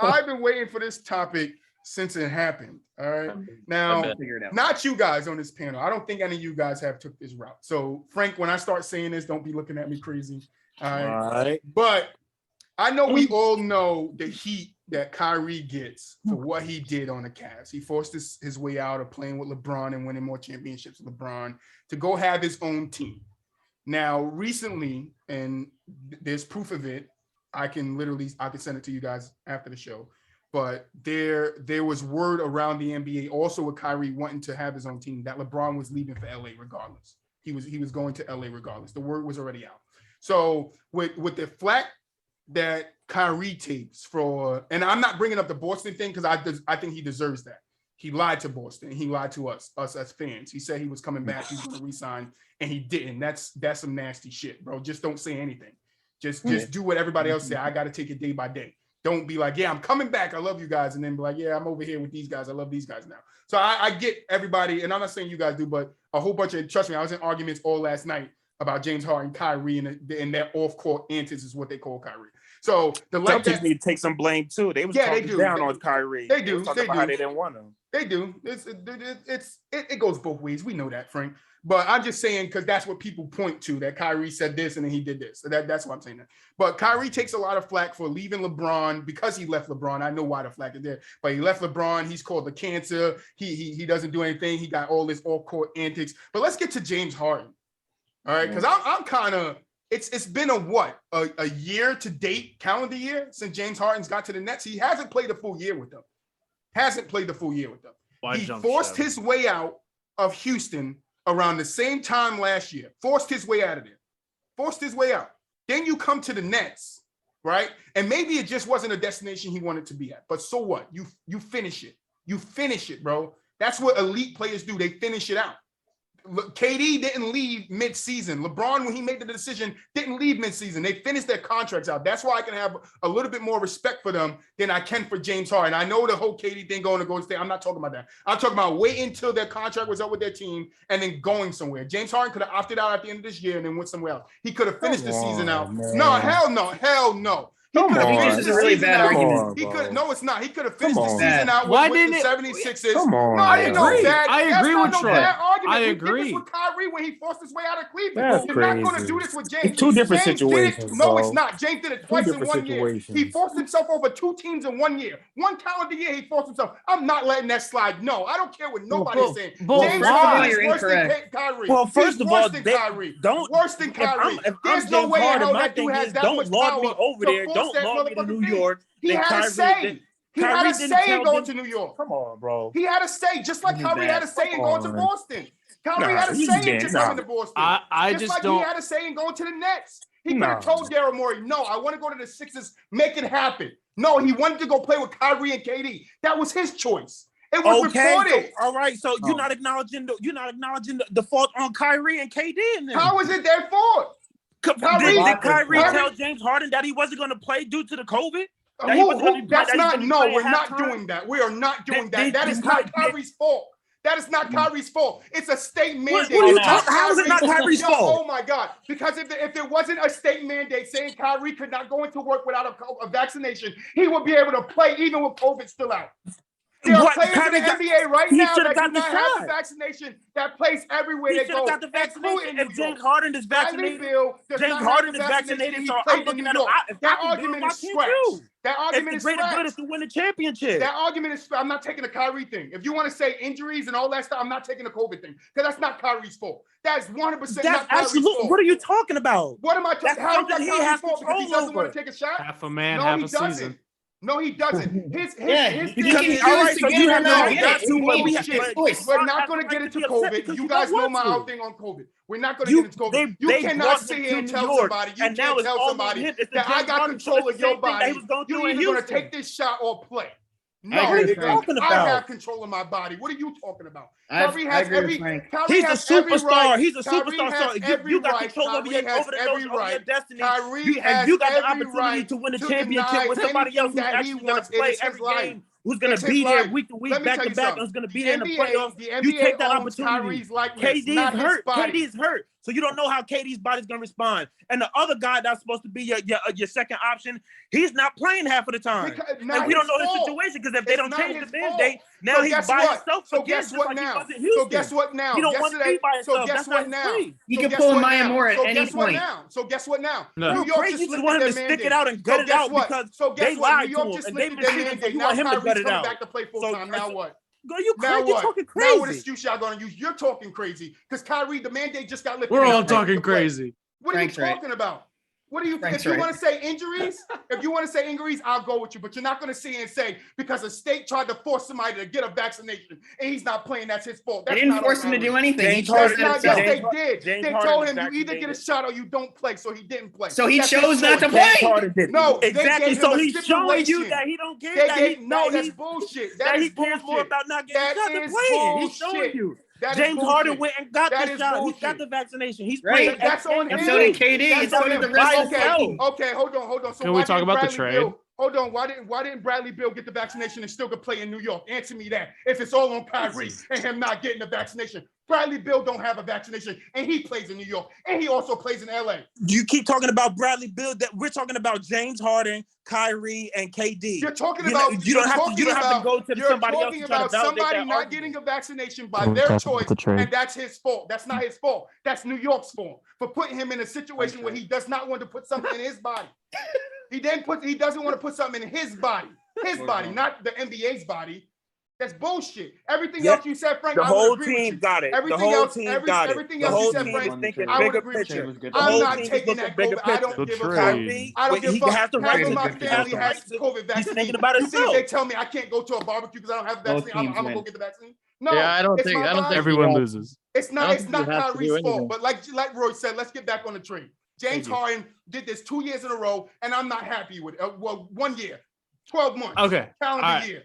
I've been waiting for this topic since it happened. All right. Now, not you guys on this panel. I don't think any of you guys have took this route. So, Frank, when I start saying this, don't be looking at me crazy. All right. But I know we all know the heat that Kyrie gets for what he did on the Cavs. He forced his way out of playing with LeBron and winning more championships with LeBron to go have his own team. Now, recently, and there's proof of it, I can send it to you guys after the show. But there was word around the NBA also with Kyrie wanting to have his own team that LeBron was leaving for LA regardless. He was going to LA regardless. The word was already out. So with the flack that Kyrie takes for, and I'm not bringing up the Boston thing because I think he deserves that. He lied to Boston. He lied to us as fans. He said he was coming back. He was going to resign, and he didn't. That's some nasty shit, bro. Just don't say anything. Just do what everybody else said. I got to take it day by day. Don't be like, yeah, I'm coming back. I love you guys. And then be like, yeah, I'm over here with these guys. I love these guys now. So I get everybody, and I'm not saying you guys do, but a whole bunch of, trust me, I was in arguments all last night about James Harden, Kyrie, and their off-court antics is what they call Kyrie. So the Celtics need to take some blame too. They was talking down on Kyrie. They do. They do. How they didn't want him. They do. It goes both ways. We know that, Frank. But I'm just saying because that's what people point to, that Kyrie said this and then he did this. So that's why I'm saying that. But Kyrie takes a lot of flack for leaving LeBron because he left LeBron. I know why the flack is there, but he left LeBron. He's called the cancer. He doesn't do anything. He got all this off-court antics. But let's get to James Harden. All right, because I'm kind of. It's been a year to date, calendar year, since James Harden's got to the Nets. He hasn't played a full year with them. He forced his way out of Houston around the same time last year. Forced his way out of there. Forced his way out. Then you come to the Nets, right? And maybe it just wasn't a destination he wanted to be at. But so what? You finish it. You finish it, bro. That's what elite players do. They finish it out. KD didn't leave mid-season. LeBron, when he made the decision, didn't leave mid-season. They finished their contracts out. That's why I can have a little bit more respect for them than I can for James Harden. I know the whole KD thing going to Golden State. I'm not talking about that. I'm talking about waiting until their contract was up with their team and then going somewhere. James Harden could have opted out at the end of this year and then went somewhere else. He could have finished the season out. Man. No, hell no. This is a really bad argument. He could. No, it's not. He could have finished the season out with the 76ers. Come on. No, I agree with Troy. I agree. He did this with Kyrie when he forced his way out of Cleveland. You're not going to do this with James. It's two different situations. No, it's not. James did it twice in 1 year. He forced himself over 2 teams in 1 year. 1 calendar year, he forced himself. I'm not letting that slide. No, I don't care what nobody's saying. James Harden is worse than Kyrie. Well, first of all, worse than Kyrie. There's no way in hell that dude has that much power. Don't log me to New York. He had a say. He had a say in going to New York. Come on, bro. He had a say, just like Kyrie had a say in going to Boston. Kyrie had a say in coming to Boston. I just don't. He had a say in going to the Nets. He could have told Daryl Morey, no, I want to go to the Sixers, make it happen. No, he wanted to go play with Kyrie and KD. That was his choice. It was reported. So, all right, so you're not acknowledging the fault on Kyrie and KD. How is it their fault? Did Kyrie tell James Harden that he wasn't going to play due to the COVID? We're not doing that. We are not doing that. That is not Kyrie's fault. That is not Kyrie's fault. It's a state mandate. How is it not Kyrie's fault? Oh my God! Because if there wasn't a state mandate saying Kyrie could not go into work without a vaccination, he would be able to play even with COVID still out. There are players in the NBA right now that do not have the vaccination that plays everywhere they go. Got the vaccination. If James Harden is vaccinated, so I'm looking at that argument is scratched. That argument is scratched. Good is to win a championship. That argument is. I'm not taking the Kyrie thing. If you want to say injuries and all that stuff, I'm not taking the COVID thing because that's not Kyrie's fault. That's 100% not Kyrie's fault. What are you talking about? What am I talking? How is that Kyrie's fault? Because he doesn't want to take a shot. Half a man, half a season. No, he doesn't. His we're not going to get into COVID. You guys know my whole thing on COVID. We're not going to get into COVID. You cannot sit here and tell somebody. You can't tell somebody that I got control of your body. You're either going to take this shot or play. No, I have control of my body. What are you talking about? Kyrie has every. He's a superstar. He's a superstar. You got control over your destiny. And you got the opportunity to win a championship with somebody else who's actually going to play every game. Who's going to be there week to week, back to back, who's going to be there in the playoffs. You take that opportunity. KD is hurt. KD is hurt. So you don't know how KD's body's gonna respond. And the other guy that's supposed to be your second option, he's not playing half of the time. And we don't know his situation because if they don't change the mandate, now he's by himself. So guess what now? So guess what now? He don't want to be by himself. So guess what now? He can pull Maya Moore at any point. So guess what now? New York just want him to stick it out and gut it out because they lied to him and they mistreated him. You want him to gut it out. Back to play full time. Now what? Girl, you're talking crazy. Now what excuse y'all gonna use? You're talking crazy because Kyrie, the mandate just got lifted. We're all talking crazy. What are you talking about? What do you? If you want to say injuries, I'll go with you. But you're not going to sit and say because a state tried to force somebody to get a vaccination and he's not playing, that's his fault. They didn't force him to do anything. They did. They told him you either get a shot or you don't play, so he didn't play. So he chose not to play. No, exactly. So he's showing you that he don't care. That's bullshit. That he cares more about not getting shot than playing. He's showing you. James Harden went and got the shot. He got the vaccination. He's playing. That's on him. And so did KD. And so did the rest. Okay, hold on. So can we talk about the trade? Hold on. Why didn't Bradley Beal get the vaccination and still could play in New York? Answer me that. If it's all on Kyrie and him not getting the vaccination. Bradley Beal don't have a vaccination and he plays in New York and he also plays in LA. You keep talking about Bradley Beal. That we're talking about James Harden, Kyrie, and KD. You're talking about you don't have to go to somebody else. You're talking about somebody not getting a vaccination by their choice, and that's his fault. That's not his fault. That's New York's fault for putting him in a situation where he does not want to put something in his body. He doesn't want to put something in his body, not the NBA's body. That's bullshit. Everything else you said, Frank, the whole team got it. Everything else you said, Frank, I would agree with you. I'm not taking that COVID. I don't give a fuck. I don't give a fuck. Half of my family has COVID vaccine. Thinking about it. You think they tell me I can't go to a barbecue because I don't have the vaccine? I'm gonna go get the vaccine. No, yeah, I don't think everyone loses. It's not Kyrie's fault. But like Roy said, let's get back on the trade. James Harden did this 2 years in a row, and I'm not happy with it. Well, 1 year, 12 months, calendar year.